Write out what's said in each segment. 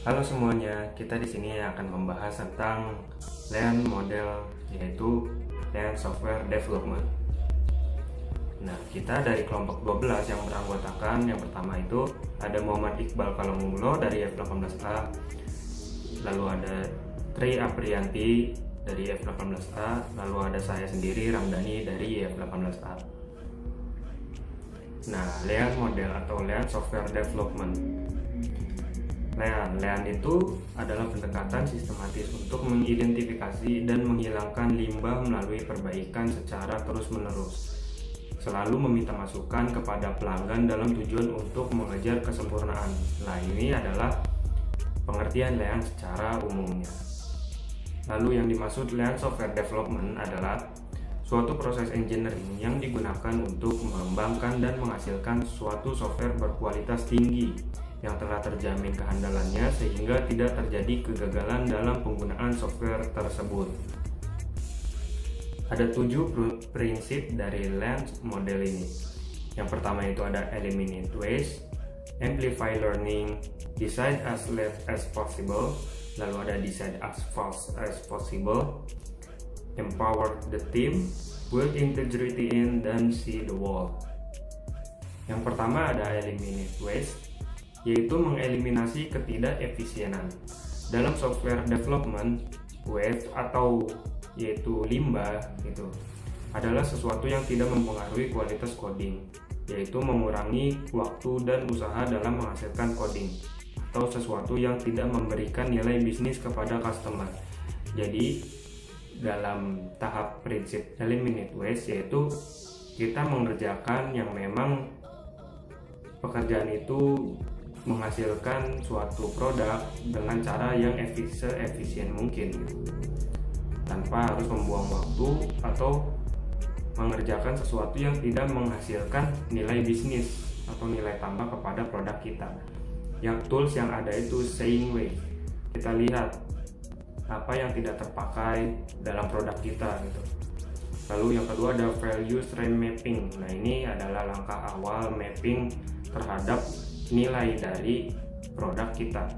Halo semuanya, kita di sini akan membahas tentang LAN model, yaitu LAN Software Development. Nah, kita dari kelompok 12 yang beranggotakan, yang pertama itu ada Muhammad Iqbal Kalomunglo dari F18A, lalu ada Tri Aprianti dari F18A, lalu ada saya sendiri Ramdhani dari F18A. Nah, LAN model atau LAN Software Development. LAN itu adalah pendekatan sistematis untuk mengidentifikasi dan menghilangkan limbah melalui perbaikan secara terus-menerus. Selalu meminta masukan kepada pelanggan dalam tujuan untuk mengejar kesempurnaan. Nah, ini adalah pengertian LAN secara umumnya. Lalu yang dimaksud LAN Software Development adalah suatu proses engineering yang digunakan untuk mengembangkan dan menghasilkan suatu software berkualitas tinggi yang telah terjamin kehandalannya sehingga tidak terjadi kegagalan dalam penggunaan software tersebut. Ada 7 prinsip dari LAN model ini. Yang pertama itu ada eliminate waste, amplify learning, decide as late as possible, lalu ada decide as fast as possible, empower the team, build integrity in, dan see the wall. Yang pertama ada eliminate waste, yaitu mengeliminasi ketidakefisienan. Dalam software development, waste atau yaitu limbah itu adalah sesuatu yang tidak mempengaruhi kualitas coding, yaitu mengurangi waktu dan usaha dalam menghasilkan coding, atau sesuatu yang tidak memberikan nilai bisnis kepada customer. Jadi dalam tahap prinsip eliminate waste, yaitu kita mengerjakan yang memang pekerjaan itu menghasilkan suatu produk dengan cara yang efisien mungkin gitu, tanpa harus membuang waktu atau mengerjakan sesuatu yang tidak menghasilkan nilai bisnis atau nilai tambah kepada produk kita. Yang tools yang ada itu saying waste, kita lihat apa yang tidak terpakai dalam produk kita gitu. Lalu yang kedua ada value stream mapping. Nah, ini adalah langkah awal mapping terhadap nilai dari produk kita.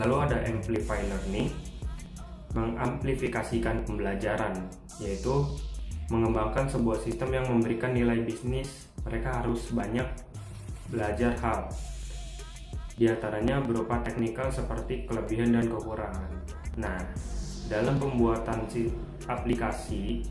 Lalu ada amplify learning, mengamplifikasikan pembelajaran, yaitu mengembangkan sebuah sistem yang memberikan nilai bisnis. Mereka harus banyak belajar hal, di antaranya berupa teknikal seperti kelebihan dan kekurangan. Nah, dalam pembuatan aplikasi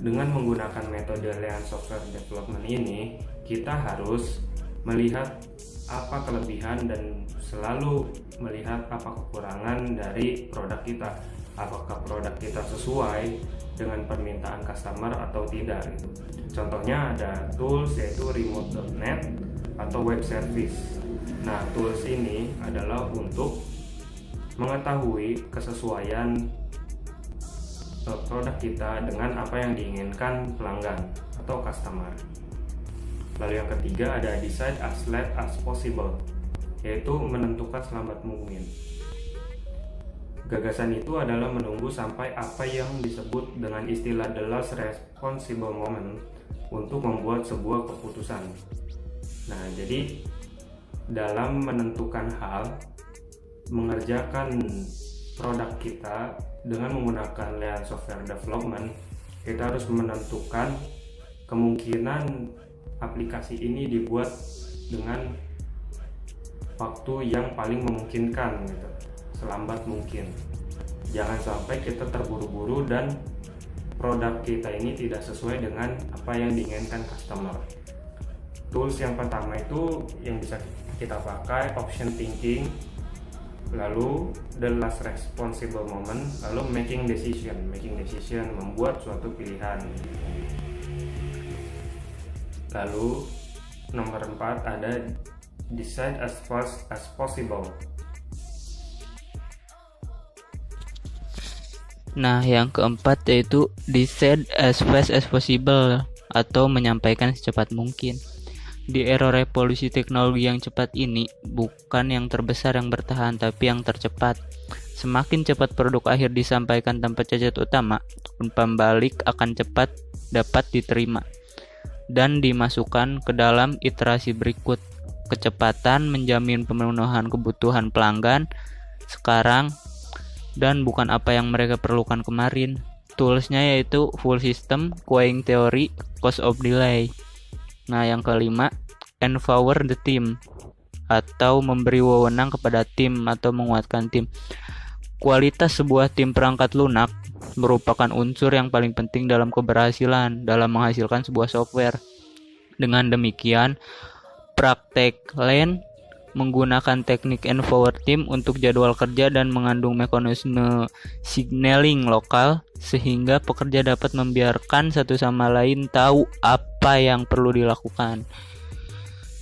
dengan menggunakan metode LAN Software Development ini, kita harus melihat apa kelebihan dan selalu melihat apa kekurangan dari produk kita. Apakah produk kita sesuai dengan permintaan customer atau tidak gitu. Contohnya ada tools yaitu remote.net atau web service. Nah, tools ini adalah untuk mengetahui kesesuaian produk kita dengan apa yang diinginkan pelanggan atau customer. Lalu yang ketiga ada decide as late as possible, yaitu menentukan selambat mungkin. Gagasan itu adalah menunggu sampai apa yang disebut dengan istilah the last responsible moment untuk membuat sebuah keputusan. Nah, jadi dalam menentukan hal, mengerjakan produk kita dengan menggunakan LAN Software Development, kita harus menentukan kemungkinan aplikasi ini dibuat dengan waktu yang paling memungkinkan gitu, selambat mungkin. Jangan sampai kita terburu-buru dan produk kita ini tidak sesuai dengan apa yang diinginkan customer. Tools yang pertama itu yang bisa kita pakai option thinking, lalu the last responsible moment, lalu making decision, membuat suatu pilihan. Lalu nomor 4 ada decide as fast as possible. Nah, yang keempat yaitu decide as fast as possible atau menyampaikan secepat mungkin. Di era revolusi teknologi yang cepat ini, bukan yang terbesar yang bertahan, tapi yang tercepat. Semakin cepat produk akhir disampaikan tanpa cacat utama, umpan balik akan cepat dapat diterima dan dimasukkan ke dalam iterasi berikut. kecepatan, menjamin pemenuhan kebutuhan pelanggan sekarang, dan bukan apa yang mereka perlukan kemarin. Toolsnya yaitu full system, queuing theory, cost of delay. Nah, yang kelima, empower the team, atau memberi wewenang kepada tim atau menguatkan tim. Kualitas sebuah tim perangkat lunak merupakan unsur yang paling penting dalam keberhasilan dalam menghasilkan sebuah software. Dengan demikian, praktek Lean menggunakan teknik empower team untuk jadwal kerja dan mengandung mekanisme signaling lokal sehingga pekerja dapat membiarkan satu sama lain tahu apa yang perlu dilakukan.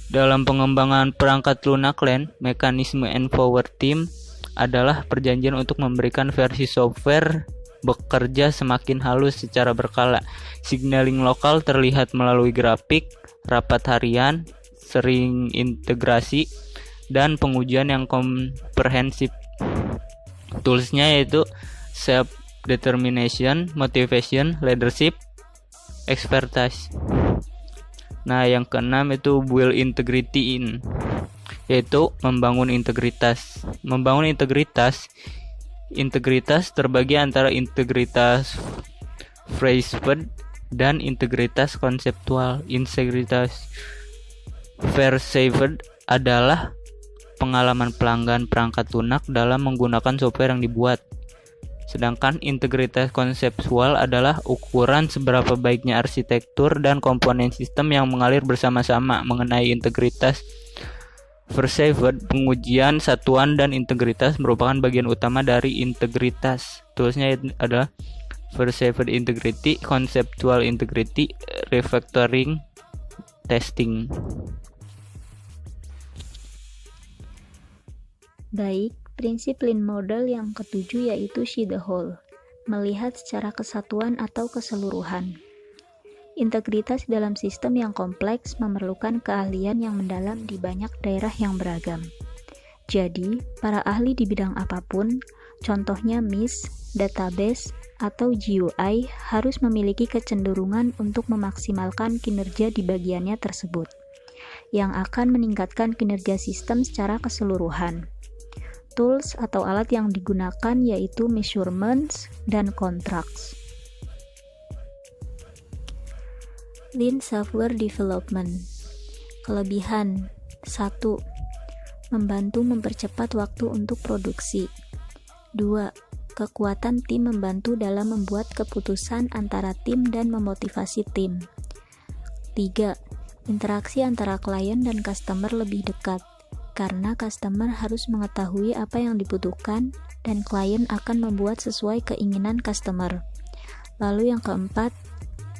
Dalam pengembangan perangkat lunak Lean, mekanisme empower team adalah perjanjian untuk memberikan versi software bekerja semakin halus secara berkala. Signaling lokal terlihat melalui grafik, rapat harian, sering integrasi, dan pengujian yang komprehensif. Toolsnya yaitu self-determination, motivation, leadership, expertise. Nah, yang keenam itu build integrity in, yaitu membangun integritas. Membangun integritas terbagi antara integritas phrased dan integritas konseptual. Integritas perceived adalah pengalaman pelanggan perangkat lunak dalam menggunakan software yang dibuat. Sedangkan integritas konseptual adalah ukuran seberapa baiknya arsitektur dan komponen sistem yang mengalir bersama-sama. Mengenai integritas perceived, pengujian satuan dan integritas merupakan bagian utama dari integritas. Toolsnya adalah perceived integrity, conceptual integrity, refactoring, testing. Baik, prinsip Lean Model yang ketujuh yaitu see the whole, melihat secara kesatuan atau keseluruhan. Integritas dalam sistem yang kompleks memerlukan keahlian yang mendalam di banyak daerah yang beragam. Jadi, para ahli di bidang apapun, contohnya MIS, database, atau GUI, harus memiliki kecenderungan untuk memaksimalkan kinerja di bagiannya tersebut, yang akan meningkatkan kinerja sistem secara keseluruhan. Tools atau alat yang digunakan yaitu measurements dan contracts. Lean Software Development. Kelebihan 1. Membantu mempercepat waktu untuk produksi. 2. Kekuatan tim membantu dalam membuat keputusan antara tim dan memotivasi tim. 3. Interaksi antara klien dan customer lebih dekat, karena customer harus mengetahui apa yang dibutuhkan dan klien akan membuat sesuai keinginan customer. Lalu yang keempat,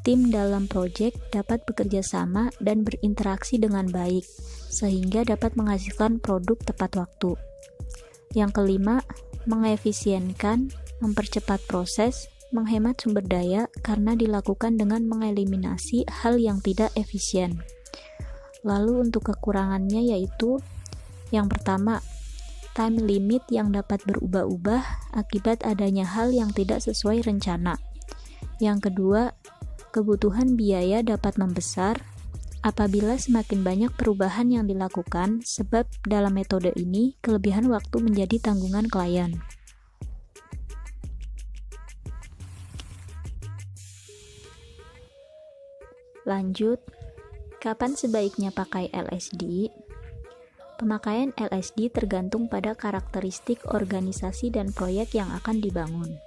tim dalam proyek dapat bekerja sama dan berinteraksi dengan baik, sehingga dapat menghasilkan produk tepat waktu. Yang kelima, mengefisienkan, mempercepat proses, menghemat sumber daya karena dilakukan dengan mengeliminasi hal yang tidak efisien. Lalu untuk kekurangannya yaitu yang pertama, time limit yang dapat berubah-ubah akibat adanya hal yang tidak sesuai rencana. Yang kedua, kebutuhan biaya dapat membesar apabila semakin banyak perubahan yang dilakukan, sebab dalam metode ini kelebihan waktu menjadi tanggungan klien. Lanjut, kapan sebaiknya pakai LSD? Pemakaian LSD tergantung pada karakteristik organisasi dan proyek yang akan dibangun.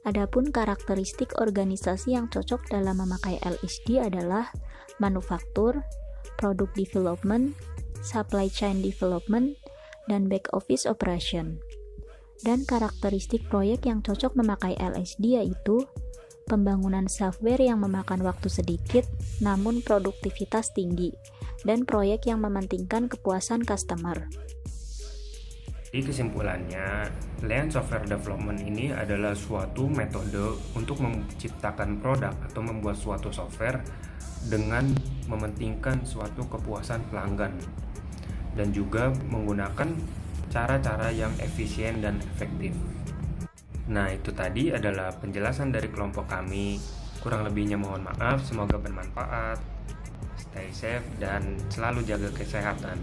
Adapun karakteristik organisasi yang cocok dalam memakai LSD adalah manufaktur, product development, supply chain development, dan back office operation. Dan karakteristik proyek yang cocok memakai LSD yaitu pembangunan software yang memakan waktu sedikit namun produktivitas tinggi, dan proyek yang mementingkan kepuasan customer. Di kesimpulannya, Lean Software Development ini adalah suatu metode untuk menciptakan produk atau membuat suatu software dengan mementingkan suatu kepuasan pelanggan dan juga menggunakan cara-cara yang efisien dan efektif. Nah, itu tadi adalah penjelasan dari kelompok kami. Kurang lebihnya mohon maaf, semoga bermanfaat. Stay safe dan selalu jaga kesehatan.